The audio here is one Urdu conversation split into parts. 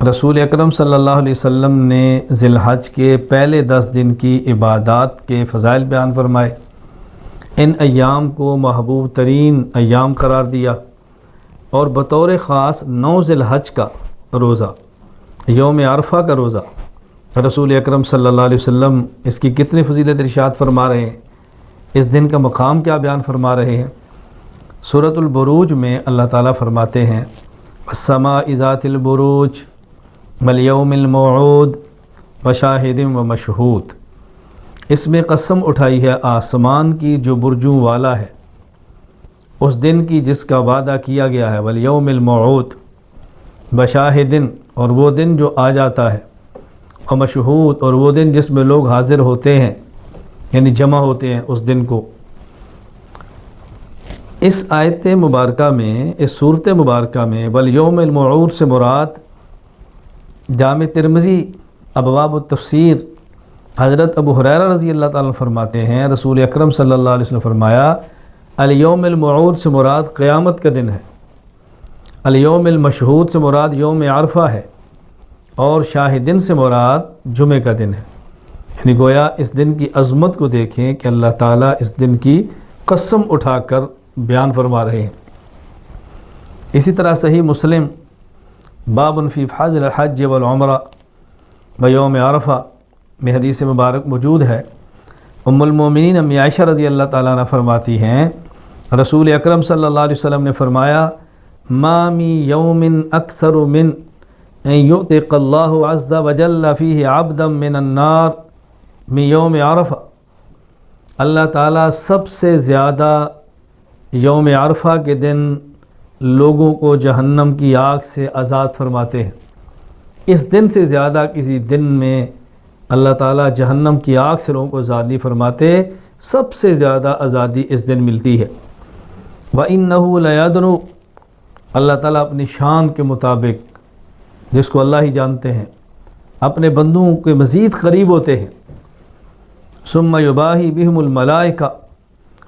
رسول اکرم صلی اللہ علیہ وسلم نے ذی الحج کے پہلے 10 دن کی عبادات کے فضائل بیان فرمائے۔ ان ایام کو محبوب ترین ایام قرار دیا اور بطور خاص 9 ذی الحج کا روزہ، یوم عرفہ کا روزہ، رسول اکرم صلی اللہ علیہ وسلم اس کی کتنی فضیلت ارشاد فرما رہے ہیں، اس دن کا مقام کیا بیان فرما رہے ہیں۔ سورۃ البروج میں اللہ تعالیٰ فرماتے ہیں والسماء ذات البروج والیوم الموعود وشاہد ومشہود، اس میں قسم اٹھائی ہے آسمان کی جو برجوں والا ہے، اس دن کی جس کا وعدہ کیا گیا ہے، والیوم الموعود، بشاہد، اور وہ دن جو آ جاتا ہے، ومشہود، اور وہ دن جس میں لوگ حاضر ہوتے ہیں، یعنی جمع ہوتے ہیں اس دن کو۔ اس آیت مبارکہ میں، اس صورت مبارکہ میں والیوم الموعود سے مراد جامع ترمذی ابواب التفسیر حضرت ابو ہریرہ رضی اللہ تعالیٰ فرماتے ہیں رسول اکرم صلی اللہ علیہ وسلم فرمایا الیوم الموعود سے مراد قیامت کا دن ہے، الیوم المشہود سے مراد یوم عرفہ ہے، اور شاہدین سے مراد جمعہ کا دن ہے۔ یعنی گویا اس دن کی عظمت کو دیکھیں کہ اللہ تعالیٰ اس دن کی قسم اٹھا کر بیان فرما رہے ہیں۔ اسی طرح صحیح مسلم باب فی فضل الحج والعمرہ بیوم عرفہ میں حدیث مبارک موجود ہے۔ ام المومنین امی عائشہ رضی اللہ تعالیٰ عنہ فرماتی ہیں رسول اکرم صلی اللہ علیہ وسلم نے فرمایا ما من یوم اکثر من ان یعتق اللہ عز وجل فیہ عبدا من النار من یوم عرفہ، اللہ تعالیٰ سب سے زیادہ یوم عرفہ کے دن لوگوں کو جہنم کی آگ سے آزاد فرماتے ہیں۔ اس دن سے زیادہ کسی دن میں اللہ تعالیٰ جہنم کی آگ سے لوگوں کو آزاد نہیں فرماتے، سب سے زیادہ آزادی اس دن ملتی ہے۔ وَإِنَّهُ لَيَدْنُو، اللہ تعالیٰ اپنی شان کے مطابق جس کو اللہ ہی جانتے ہیں اپنے بندوں کے مزید قریب ہوتے ہیں۔ ثُمَّ يُبَاهِي بِهُمُ الْمَلَائِكَةُ،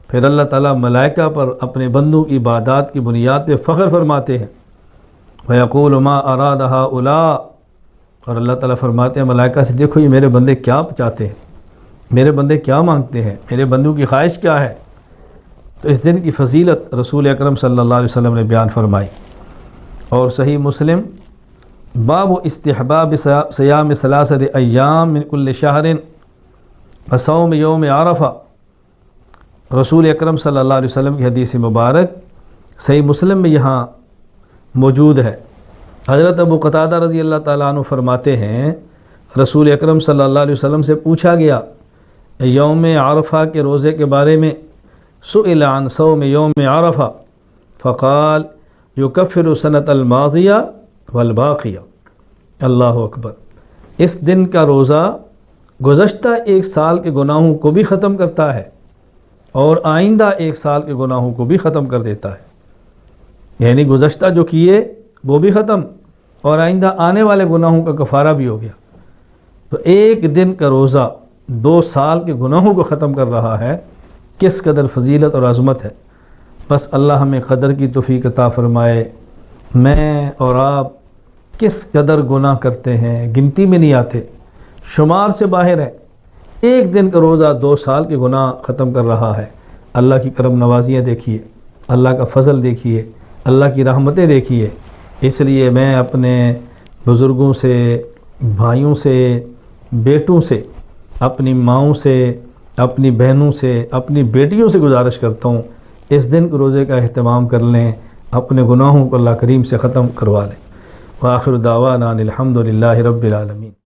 پھر اللہ تعالیٰ ملائکہ پر اپنے بندوں کی عبادات کی بنیاد پہ فخر فرماتے ہیں۔ وَيَقُولُ مَا أَرَادَ هَؤُلَاءِ، اور اللہ تعالیٰ فرماتے ہیں ملائکہ سے دیکھو یہ میرے بندے کیا چاہتے ہیں، میرے بندے کیا مانگتے ہیں، میرے بندوں کی خواہش کیا ہے۔ تو اس دن کی فضیلت رسول اکرم صلی اللہ علیہ وسلم نے بیان فرمائی۔ اور صحیح مسلم باب استحباب صیام 3 ایام من کل شہر وصوم یوم عرفہ، رسول اکرم صلی اللہ علیہ وسلم کی حدیث مبارک صحیح مسلم میں یہاں موجود ہے۔ حضرت ابو قتادہ رضی اللہ تعالیٰ عنہ فرماتے ہیں رسول اکرم صلی اللہ علیہ وسلم سے پوچھا گیا یوم عرفہ کے روزے کے بارے میں، سئل عن صوم یوم عرفہ فقال یکفر السنۃ الماضیہ والباقیہ، اللہ اکبر، اس دن کا روزہ گزشتہ 1 سال کے گناہوں کو بھی ختم کرتا ہے اور آئندہ 1 سال کے گناہوں کو بھی ختم کر دیتا ہے۔ یعنی گزشتہ جو کیے وہ بھی ختم اور آئندہ آنے والے گناہوں کا کفارہ بھی ہو گیا۔ تو 1 دن کا روزہ 2 سال کے گناہوں کو ختم کر رہا ہے، کس قدر فضیلت اور عظمت ہے۔ بس اللہ ہمیں قدر کی توفیق عطا فرمائے۔ میں اور آپ کس قدر گناہ کرتے ہیں، گنتی میں نہیں آتے، شمار سے باہر ہے۔ 1 دن کا روزہ 2 سال کے گناہ ختم کر رہا ہے۔ اللہ کی کرم نوازیاں دیکھیے، اللہ کا فضل دیکھیے، اللہ کی رحمتیں دیکھیے۔ اس لیے میں اپنے بزرگوں سے، بھائیوں سے، بیٹوں سے، اپنی ماؤں سے، اپنی بہنوں سے، اپنی بیٹیوں سے گزارش کرتا ہوں اس دن کو روزے کا اہتمام کر لیں، اپنے گناہوں کو اللہ کریم سے ختم کروا لیں۔ وآخر دعوانا الحمد للہ رب العالمین۔